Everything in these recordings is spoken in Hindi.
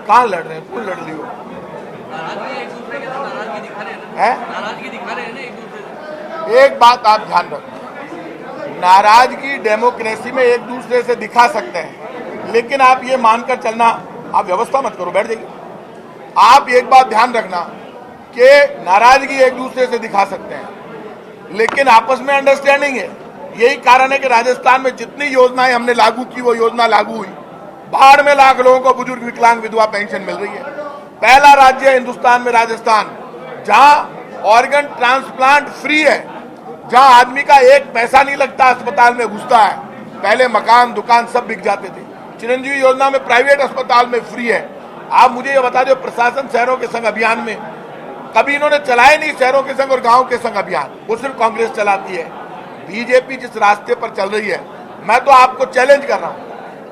कहाँ लड़ रहे हैं? क्यों लड़ रही हो? नाराजगी दिखा रहे हैं ना एक दूसरे से। एक बात आप ध्यान रखो, नाराजगी डेमोक्रेसी में एक दूसरे से दिखा सकते हैं, लेकिन आप ये मानकर चलना, आप व्यवस्था मत करो, बैठ जाइए। आप एक बात ध्यान रखना कि नाराजगी एक दूसरे से दिखा सकते हैं, लेकिन आपस में अंडरस्टैंडिंग है। यही कारण है कि राजस्थान में जितनी योजनाएं हमने लागू की वो योजना लागू हुई। बाढ़ में लाख लोगों को बुजुर्ग, विकलांग, विधवा पेंशन मिल रही है। पहला राज्य है हिंदुस्तान में राजस्थान जहां ऑर्गन ट्रांसप्लांट फ्री है, जहां आदमी का एक पैसा नहीं लगता अस्पताल में घुसता है। पहले मकान, दुकान सब बिक जाते थे। चिरंजीवी योजना में प्राइवेट अस्पताल में फ्री है। आप मुझे ये बता दो, प्रशासन शहरों के संग अभियान में कभी इन्होंने चलाए नहीं, शहरों के संग और गांव के संग अभियान, वो सिर्फ कांग्रेस चलाती है। बीजेपी जिस रास्ते पर चल रही है, मैं तो आपको चैलेंज कर रहा हूं,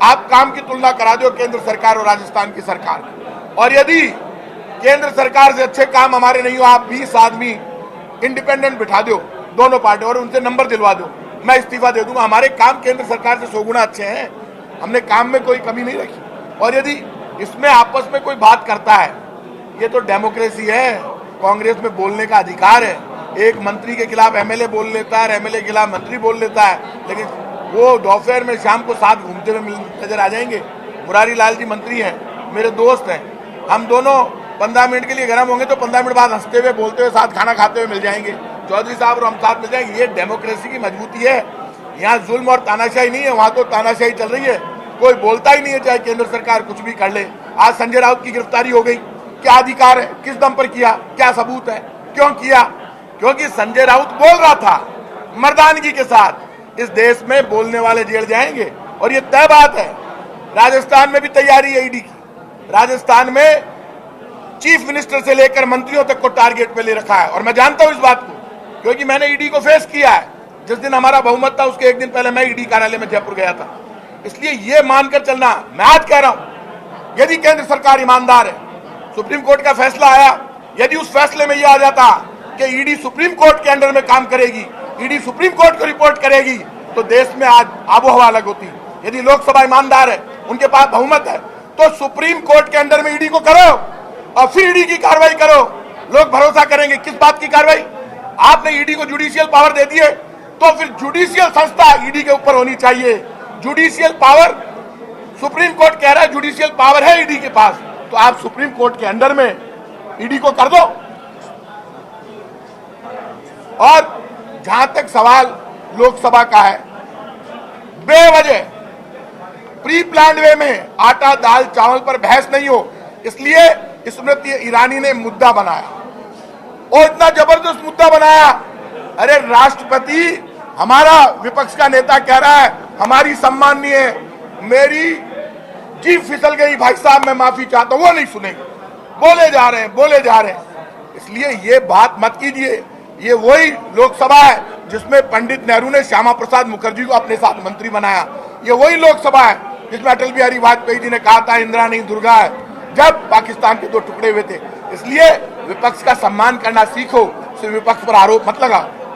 आप काम की तुलना करा दो केंद्र सरकार और राजस्थान की सरकार, और यदि केंद्र सरकार से अच्छे काम हमारे नहीं हो, आप 20 आदमी इंडिपेंडेंट बिठा दो दोनों पार्टी और उनसे नंबर दिलवा दो, मैं इस्तीफा दे दूंगा। हमारे काम केंद्र सरकार से 100 गुना अच्छे हैं, हमने काम में कोई कमी नहीं रखी। और यदि इसमें आपस में कोई बात करता है, ये तो डेमोक्रेसी है, कांग्रेस में बोलने का अधिकार है। एक मंत्री के खिलाफ एमएलए बोल लेता है, एमएलए के खिलाफ मंत्री बोल लेता है, लेकिन वो दोपहर में शाम को साथ घूमते हुए नजर आ जाएंगे। मुरारी लाल जी मंत्री हैं, मेरे दोस्त हैं, हम दोनों 15 मिनट के लिए गर्म होंगे तो 15 मिनट बाद हंसते हुए, बोलते हुए, साथ खाना खाते हुए मिल जाएंगे। चौधरी साहब और हम साथ मिल जाएंगे। ये डेमोक्रेसी की मजबूती है। यहाँ जुल्म और तानाशाही नहीं है, वहां तो तानाशाही चल रही है। कोई बोलता ही नहीं है, चाहे केंद्र सरकार कुछ भी कर ले। आज संजय राउत की गिरफ्तारी हो गई, क्या अधिकार है, किस दम पर किया, क्या सबूत है, क्यों किया? क्योंकि संजय राउत बोल रहा था मर्दानगी के साथ। इस देश में बोलने वाले जेल जाएंगे, और ये तय बात है। राजस्थान में भी तैयारी है ईडी की। राजस्थान में चीफ मिनिस्टर से लेकर मंत्रियों तक को टारगेट पे ले रखा है, और मैं जानता हूं इस बात को, क्योंकि मैंने ईडी को फेस किया है। जिस दिन हमारा बहुमत था उसके एक दिन पहले मैं ईडी कार्यालय में जयपुर गया था। इसलिए ये मानकर चलना, मैं आज कह रहा हूं, यदि केंद्र सरकार ईमानदार है, सुप्रीम कोर्ट का फैसला आया, यदि उस फैसले में यह आ जाता कि ईडी सुप्रीम कोर्ट के अंडर में काम करेगी, ईडी सुप्रीम कोर्ट को रिपोर्ट करेगी, तो देश में आज आबोहवा अलग होती। यदि लोकसभा ईमानदार है, उनके पास बहुमत है, तो सुप्रीम कोर्ट के अंडर में ईडी को करो और फिर ईडी की कार्रवाई करो। लोग भरोसा करेंगे। किस बात की कार्रवाई? आपने ईडी को जुडिशियल पावर दे दिए, तो फिर जुडिशियल संस्था ईडी के ऊपर होनी चाहिए। जुडिशियल पावर, सुप्रीम कोर्ट कह रहा है जुडिशियल पावर है ईडी के पास, तो आप सुप्रीम कोर्ट के अंडर में ईडी को कर दो। और जहां तक सवाल लोकसभा का है, बेवजह प्री प्लान्ड वे में आटा, दाल, चावल पर बहस नहीं हो, इसलिए स्मृति ईरानी ने मुद्दा बनाया, और इतना जबरदस्त मुद्दा बनाया। अरे राष्ट्रपति, हमारा विपक्ष का नेता कह रहा है हमारी सम्माननीय, मेरी जीभ फिसल गई भाई साहब, मैं माफी चाहता हूं, वो नहीं सुनेंगे, बोले जा रहे हैं, बोले जा रहे हैं। इसलिए ये बात मत कीजिए। ये वही लोकसभा है जिसमें पंडित नेहरू ने श्यामा प्रसाद मुखर्जी को अपने साथ मंत्री बनाया। ये वही लोकसभा है जिसमें अटल बिहारी वाजपेयी जी ने कहा था इंदिरा नहीं दुर्गा है, जब पाकिस्तान के 2 टुकड़े हुए थे। इसलिए विपक्ष का सम्मान करना सीखो, सिर्फ विपक्ष पर आरोप मत लगाओ।